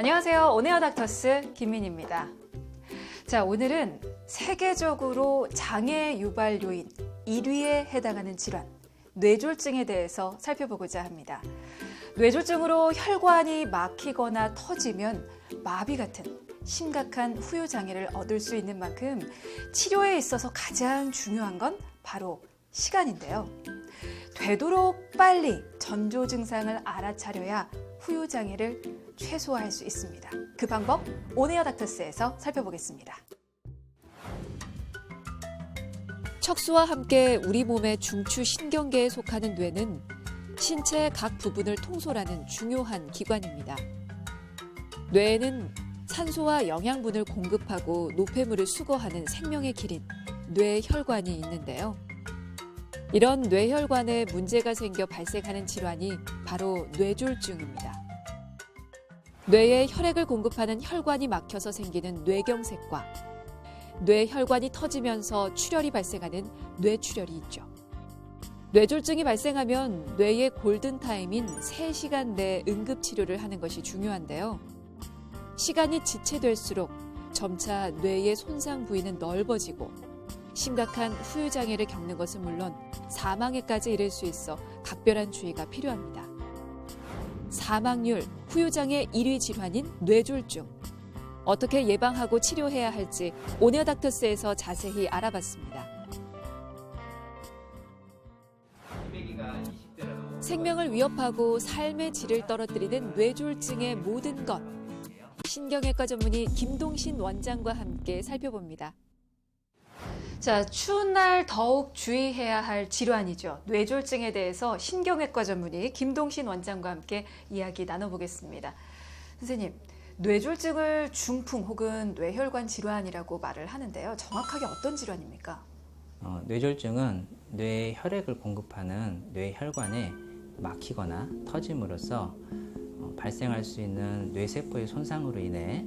안녕하세요. 온에어 닥터스 김민희입니다. 자, 오늘은 세계적으로 장애 유발 요인 1위에 해당하는 질환, 뇌졸중에 대해서 살펴보고자 합니다. 뇌졸중으로 혈관이 막히거나 터지면 마비 같은 심각한 후유장애를 얻을 수 있는 만큼 치료에 있어서 가장 중요한 건 바로 시간인데요. 되도록 빨리 전조 증상을 알아차려야 후유장애를 최소화할 수 있습니다. 그 방법 온에어 닥터스에서 살펴보겠습니다. 척수와 함께 우리 몸의 중추 신경계에 속하는 뇌는 신체의 각 부분을 통솔하는 중요한 기관입니다. 뇌에는 산소와 영양분을 공급하고 노폐물을 수거하는 생명의 길인 뇌혈관이 있는데요. 이런 뇌혈관에 문제가 생겨 발생하는 질환이 바로 뇌졸중입니다. 뇌에 혈액을 공급하는 혈관이 막혀서 생기는 뇌경색과 뇌혈관이 터지면서 출혈이 발생하는 뇌출혈이 있죠. 뇌졸중이 발생하면 뇌의 골든타임인 3시간 내에 응급치료를 하는 것이 중요한데요. 시간이 지체될수록 점차 뇌의 손상 부위는 넓어지고 심각한 후유장애를 겪는 것은 물론 사망에까지 이를 수 있어 각별한 주의가 필요합니다. 사망률, 후유장애 1위 질환인 뇌졸중. 어떻게 예방하고 치료해야 할지 온에어 닥터스에서 자세히 알아봤습니다. 생명을 위협하고 삶의 질을 떨어뜨리는 뇌졸중의 모든 것. 신경외과 전문의 김동신 원장과 함께 살펴봅니다. 자, 추운 날 더욱 주의해야 할 질환이죠. 뇌졸중에 대해서 신경외과 전문의 김동신 원장과 함께 이야기 나눠보겠습니다. 선생님, 뇌졸중을 중풍 혹은 뇌혈관 질환이라고 말을 하는데요. 정확하게 어떤 질환입니까? 뇌졸중은 뇌에 혈액을 공급하는 뇌혈관에 막히거나 터짐으로써 발생할 수 있는 뇌세포의 손상으로 인해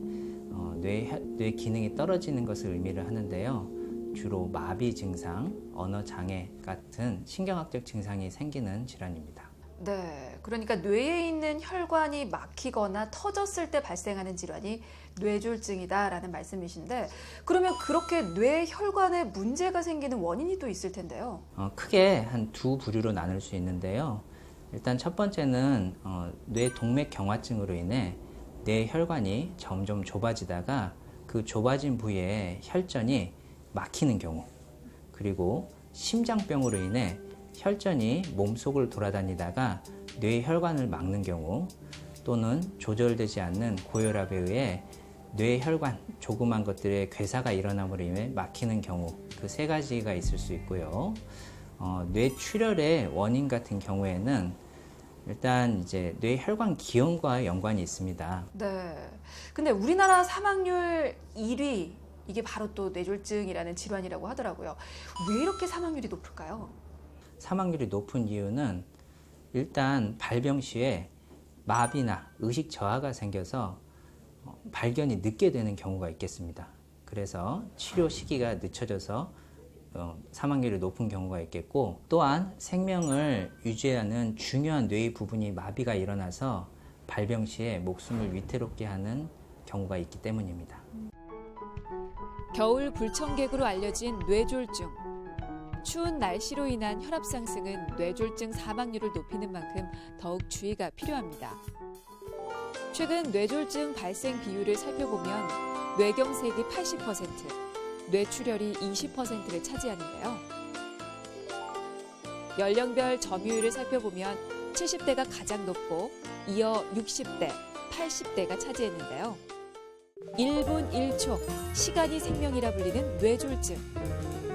뇌 기능이 떨어지는 것을 의미를 하는데요. 주로 마비 증상, 언어 장애 같은 신경학적 증상이 생기는 질환입니다. 네, 그러니까 뇌에 있는 혈관이 막히거나 터졌을 때 발생하는 질환이 뇌졸중이다라는 말씀이신데, 그러면 그렇게 뇌혈관에 문제가 생기는 원인이 또 있을 텐데요. 크게 한 두 부류로 나눌 수 있는데요. 일단 첫 번째는 뇌동맥경화증으로 인해 뇌혈관이 점점 좁아지다가 그 좁아진 부위에 혈전이 막히는 경우, 그리고 심장병으로 인해 혈전이 몸속을 돌아다니다가 뇌혈관을 막는 경우, 또는 조절되지 않는 고혈압에 의해 뇌혈관, 조그만 것들의 괴사가 일어남으로 인해 막히는 경우, 그 세 가지가 있을 수 있고요. 뇌출혈의 원인 같은 경우에는 일단 이제 뇌혈관 기형과 연관이 있습니다. 네. 근데 우리나라 사망률 1위, 이게 바로 또 뇌졸중이라는 질환이라고 하더라고요. 왜 이렇게 사망률이 높을까요? 사망률이 높은 이유는 일단 발병 시에 마비나 의식 저하가 생겨서 발견이 늦게 되는 경우가 있겠습니다. 그래서 치료 시기가 늦춰져서 사망률이 높은 경우가 있겠고, 또한 생명을 유지하는 중요한 뇌의 부분이 마비가 일어나서 발병 시에 목숨을 위태롭게 하는 경우가 있기 때문입니다. 겨울 불청객으로 알려진 뇌졸중. 추운 날씨로 인한 혈압 상승은 뇌졸중 사망률을 높이는 만큼 더욱 주의가 필요합니다. 최근 뇌졸중 발생 비율을 살펴보면 뇌경색이 80%, 뇌출혈이 20%를 차지하는데요. 연령별 점유율을 살펴보면 70대가 가장 높고 이어 60대, 80대가 차지했는데요. 1분 1초, 시간이 생명이라 불리는 뇌졸중.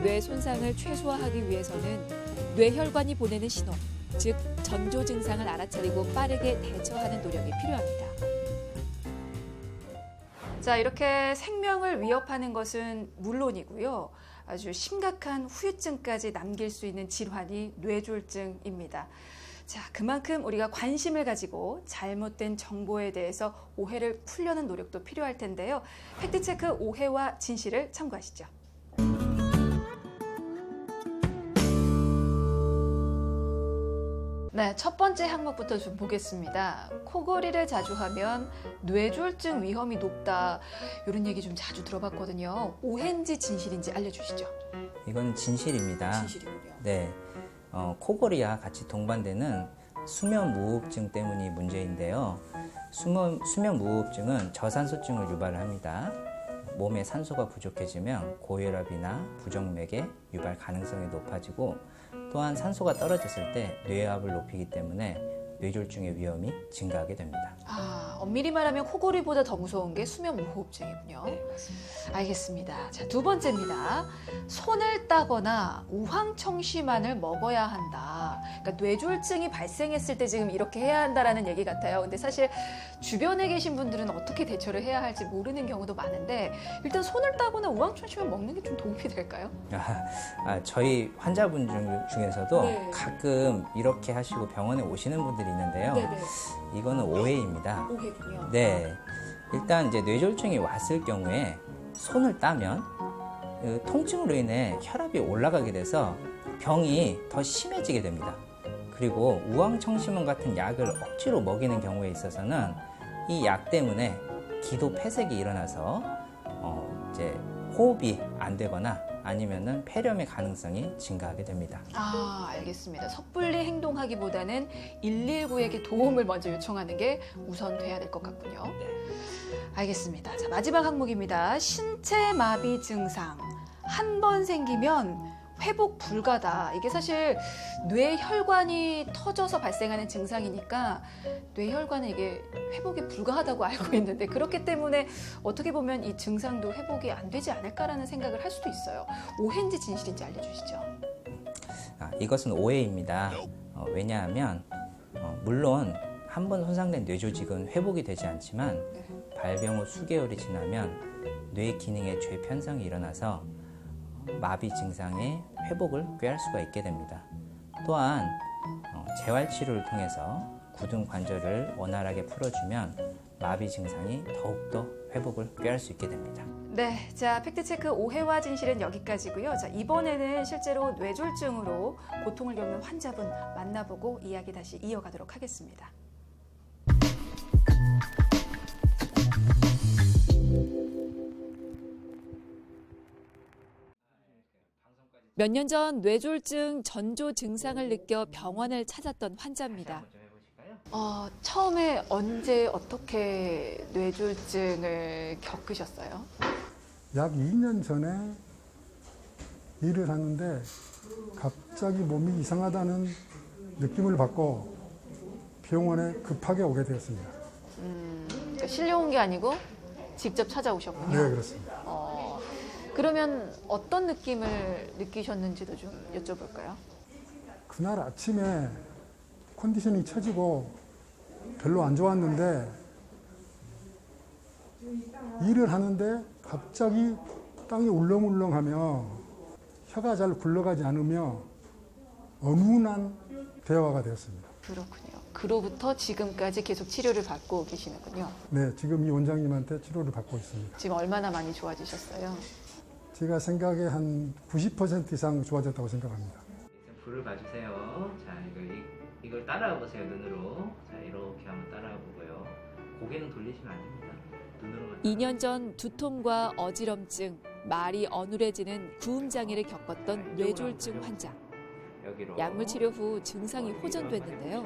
뇌 손상을 최소화하기 위해서는 뇌혈관이 보내는 신호, 즉 전조 증상을 알아차리고 빠르게 대처하는 노력이 필요합니다. 자, 이렇게 생명을 위협하는 것은 물론이고요. 아주 심각한 후유증까지 남길 수 있는 질환이 뇌졸중입니다. 자, 그만큼 우리가 관심을 가지고 잘못된 정보에 대해서 오해를 풀려는 노력도 필요할 텐데요. 팩트체크 오해와 진실을 참고하시죠. 네, 첫 번째 항목부터 좀 보겠습니다. 코골이를 자주 하면 뇌졸중 위험이 높다. 이런 얘기 좀 자주 들어봤거든요. 오해인지 진실인지 알려주시죠. 이건 진실입니다. 진실이군요. 네, 코골이와 같이 동반되는 수면 무호흡증 때문이 문제인데요. 수면 무호흡증은 저산소증을 유발을 합니다. 몸에 산소가 부족해지면 고혈압이나 부정맥의 유발 가능성이 높아지고, 또한 산소가 떨어졌을 때 뇌압을 높이기 때문에 뇌졸중의 위험이 증가하게 됩니다. 엄밀히 말하면 코골이보다 더 무서운 게 수면 무호흡증이군요. 네, 맞습니다. 알겠습니다. 자, 두 번째입니다. 손을 따거나 우황청심환을 먹어야 한다. 그러니까 뇌졸중이 발생했을 때 지금 이렇게 해야 한다라는 얘기 같아요. 근데 사실 주변에 계신 분들은 어떻게 대처를 해야 할지 모르는 경우도 많은데, 일단 손을 따거나 우황청심환 먹는 게 좀 도움이 될까요? 저희 환자분 중에서도 네. 가끔 이렇게 하시고 병원에 오시는 분들이 있는데요. 이거는 오해입니다. 오해군요. 네, 일단 이제 뇌졸중이 왔을 경우에 손을 따면 통증으로 인해 혈압이 올라가게 돼서 병이 더 심해지게 됩니다. 그리고 우황청심환 같은 약을 억지로 먹이는 경우에 있어서는 이 약 때문에 기도 폐색이 일어나서 이제 호흡이 안 되거나 아니면은 폐렴의 가능성이 증가하게 됩니다. 알겠습니다. 섣불리 행동하기보다는 119에게 도움을 먼저 요청하는 게 우선 돼야 될 것 같군요. 네. 알겠습니다. 자, 마지막 항목입니다. 신체 마비 증상. 한 번 생기면 회복 불가다. 이게 사실 뇌혈관이 터져서 발생하는 증상이니까 뇌혈관은 이게 회복이 불가하다고 알고 있는데, 그렇기 때문에 어떻게 보면 이 증상도 회복이 안 되지 않을까라는 생각을 할 수도 있어요. 오해인지 진실인지 알려주시죠. 이것은 오해입니다. 왜냐하면 물론 한 번 손상된 뇌조직은 회복이 되지 않지만 발병 후 수개월이 지나면 뇌 기능의 죄편성이 일어나서 마비 증상의 회복을 꾀할 수가 있게 됩니다. 또한 재활치료를 통해서 굳은 관절을 원활하게 풀어주면 마비 증상이 더욱더 회복을 꾀할 수 있게 됩니다. 네, 자, 팩트체크 오해와 진실은 여기까지고요. 자, 이번에는 실제로 뇌졸중으로 고통을 겪는 환자분 만나보고 이야기 다시 이어가도록 하겠습니다. 몇 년 전 뇌졸중 전조 증상을 느껴 병원을 찾았던 환자입니다. 처음에 언제 어떻게 뇌졸중을 겪으셨어요? 약 2년 전에 일을 하는데 갑자기 몸이 이상하다는 느낌을 받고 병원에 급하게 오게 되었습니다. 그러니까 실려온 게 아니고 직접 찾아오셨군요. 네, 그렇습니다. 그러면 어떤 느낌을 느끼셨는지도 좀 여쭤볼까요? 그날 아침에 컨디션이 처지고 별로 안 좋았는데 일을 하는데 갑자기 땅이 울렁울렁하며 혀가 잘 굴러가지 않으며 어눌한 대화가 되었습니다. 그렇군요. 그로부터 지금까지 계속 치료를 받고 계시는군요. 네, 지금 이 원장님한테 치료를 받고 있습니다. 지금 얼마나 많이 좋아지셨어요? 제가 생각에 한 90% 이상 좋아졌다고 생각합니다. 불을 봐주세요. 자, 이걸 따라와 보세요. 눈으로. 자, 이렇게 한번 따라와 보고요. 고개는 돌리시면 안 됩니다. 눈으로만. 2년 전 두통과 어지럼증, 말이 어눌해지는 구음 장애를 겪었던 뇌졸중 환자. 여기로. 약물 치료 후 증상이 호전됐는데요.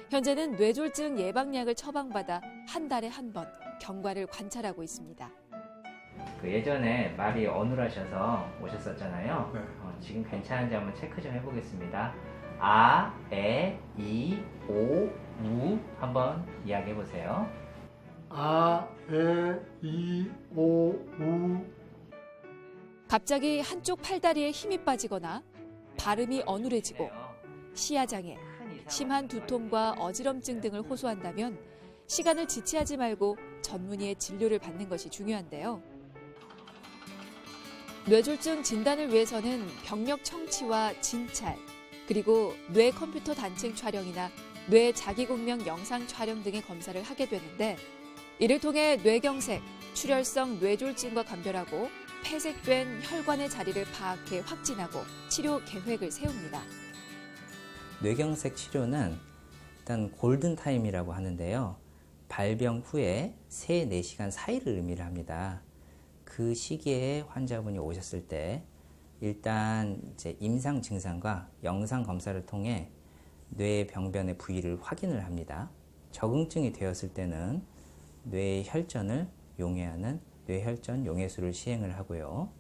현재는 뇌졸중 예방약을 처방받아 한 달에 한 번 경과를 관찰하고 있습니다. 예전에 말이 어눌하셔서 오셨었잖아요. 네. 지금 괜찮은지 한번 체크 좀 해보겠습니다. 아, 에, 이, 오, 우 한번 이야기해 보세요. 아, 에, 이, 오, 우. 갑자기 한쪽 팔다리에 힘이 빠지거나 발음이 어눌해지고 시야장애, 심한 두통과 어지럼증 등을 호소한다면 시간을 지체하지 말고 전문의의 진료를 받는 것이 중요한데요. 뇌졸중 진단을 위해서는 병력 청취와 진찰, 그리고 뇌 컴퓨터 단층 촬영이나 뇌 자기공명 영상 촬영 등의 검사를 하게 되는데, 이를 통해 뇌경색, 출혈성 뇌졸중과 감별하고 폐색된 혈관의 자리를 파악해 확진하고 치료 계획을 세웁니다. 뇌경색 치료는 일단 골든타임이라고 하는데요. 발병 후에 3-4시간 사이를 의미를 합니다. 그 시기에 환자분이 오셨을 때 일단 이제 임상 증상과 영상 검사를 통해 뇌 병변의 부위를 확인을 합니다. 적응증이 되었을 때는 뇌 혈전을 용해하는 뇌혈전 용해술을 시행을 하고요.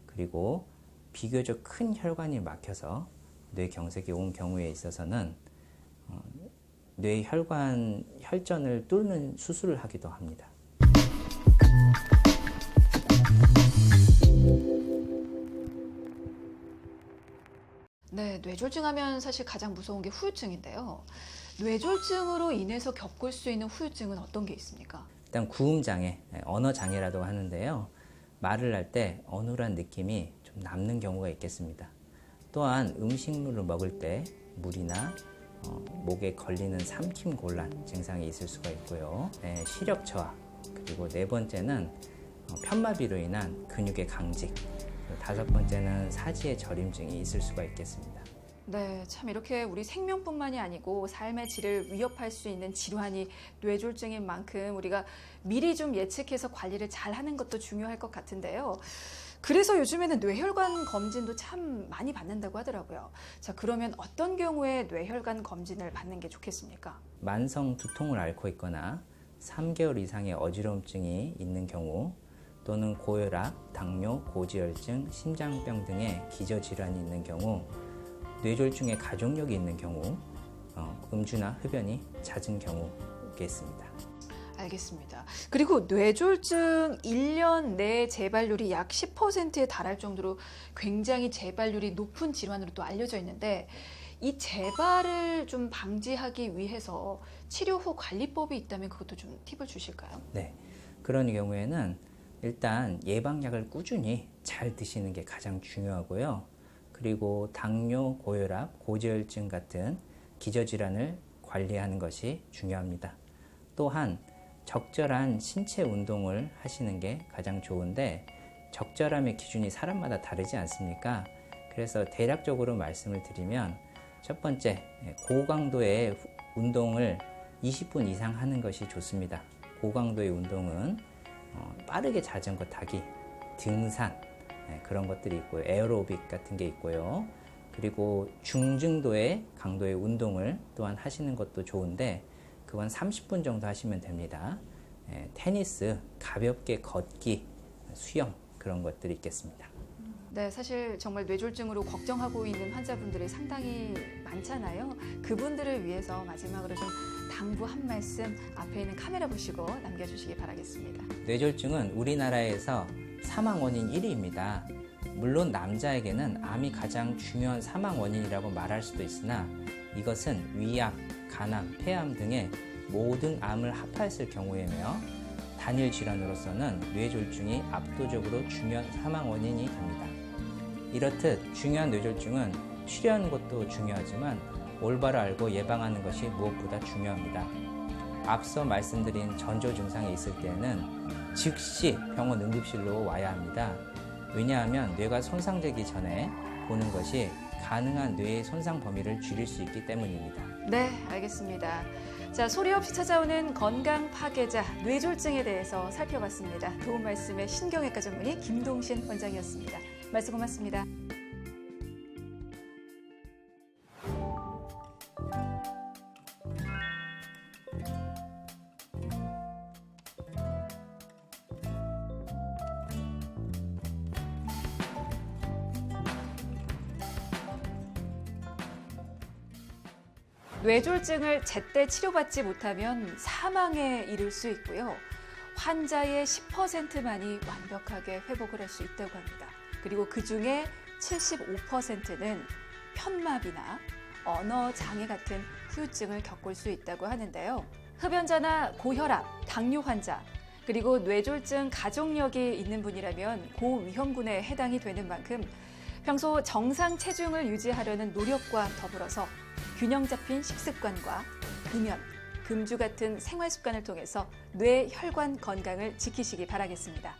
그리고 비교적 큰 혈관이 막혀서 뇌경색이 온 경우에 있어서는 뇌혈관 혈전을 뚫는 수술을 하기도 합니다. 네, 뇌졸중 하면 사실 가장 무서운 게 후유증인데요. 뇌졸중으로 인해서 겪을 수 있는 후유증은 어떤 게 있습니까? 일단 구음장애, 언어장애라고 하는데요. 말을 할 때 어눌한 느낌이 좀 남는 경우가 있겠습니다. 또한 음식물을 먹을 때 물이나 목에 걸리는 삼킴곤란 증상이 있을 수가 있고요. 시력 저하, 그리고 4번째는 편마비로 인한 근육의 강직, 5번째는 사지의 저림증이 있을 수가 있겠습니다. 네, 참 이렇게 우리 생명뿐만이 아니고 삶의 질을 위협할 수 있는 질환이 뇌졸중인 만큼 우리가 미리 좀 예측해서 관리를 잘 하는 것도 중요할 것 같은데요. 그래서 요즘에는 뇌혈관 검진도 참 많이 받는다고 하더라고요. 자, 그러면 어떤 경우에 뇌혈관 검진을 받는 게 좋겠습니까? 만성 두통을 앓고 있거나 3개월 이상의 어지러움증이 있는 경우, 또는 고혈압, 당뇨, 고지혈증, 심장병 등의 기저질환이 있는 경우, 뇌졸중의 가족력이 있는 경우, 음주나 흡연이 잦은 경우겠습니다. 알겠습니다. 그리고 뇌졸중 1년 내 재발률이 약 10%에 달할 정도로 굉장히 재발률이 높은 질환으로 또 알려져 있는데, 이 재발을 좀 방지하기 위해서 치료 후 관리법이 있다면 그것도 좀 팁을 주실까요? 네, 그런 경우에는 일단 예방약을 꾸준히 잘 드시는 게 가장 중요하고요. 그리고 당뇨, 고혈압, 고지혈증 같은 기저질환을 관리하는 것이 중요합니다. 또한 적절한 신체 운동을 하시는 게 가장 좋은데, 적절함의 기준이 사람마다 다르지 않습니까? 그래서 대략적으로 말씀을 드리면, 첫 번째, 고강도의 운동을 20분 이상 하는 것이 좋습니다. 고강도의 운동은 빠르게 자전거 타기, 등산, 그런 것들이 있고요. 에어로빅 같은 게 있고요. 그리고 중증도의 강도의 운동을 또한 하시는 것도 좋은데, 그건 30분 정도 하시면 됩니다. 테니스, 가볍게 걷기, 수영, 그런 것들이 있겠습니다. 네, 사실 정말 뇌졸중으로 걱정하고 있는 환자분들이 상당히 많잖아요. 그분들을 위해서 마지막으로 좀 당부 한 말씀 앞에 있는 카메라 보시고 남겨주시기 바라겠습니다. 뇌졸중은 우리나라에서 사망 원인 1위입니다. 물론 남자에게는 암이 가장 중요한 사망 원인이라고 말할 수도 있으나, 이것은 위암, 간암, 폐암 등의 모든 암을 합하였을 경우에며, 단일 질환으로서는 뇌졸중이 압도적으로 중요한 사망 원인이 됩니다. 이렇듯 중요한 뇌졸중은 치료하는 것도 중요하지만 올바로 알고 예방하는 것이 무엇보다 중요합니다. 앞서 말씀드린 전조 증상이 있을 때는 즉시 병원 응급실로 와야 합니다. 왜냐하면 뇌가 손상되기 전에 보는 것이 가능한 뇌의 손상 범위를 줄일 수 있기 때문입니다. 네, 알겠습니다. 자, 소리 없이 찾아오는 건강 파괴자 뇌졸중에 대해서 살펴봤습니다. 도움 말씀의 신경외과 전문의 김동신 원장이었습니다. 말씀 고맙습니다. 뇌졸중을 제때 치료받지 못하면 사망에 이를 수 있고요. 환자의 10%만이 완벽하게 회복을 할 수 있다고 합니다. 그리고 그중에 75%는 편마비나 언어장애 같은 후유증을 겪을 수 있다고 하는데요. 흡연자나 고혈압, 당뇨 환자, 그리고 뇌졸중 가족력이 있는 분이라면 고위험군에 해당이 되는 만큼 평소 정상 체중을 유지하려는 노력과 더불어서 균형 잡힌 식습관과 금연, 금주 같은 생활 습관을 통해서 뇌 혈관 건강을 지키시기 바라겠습니다.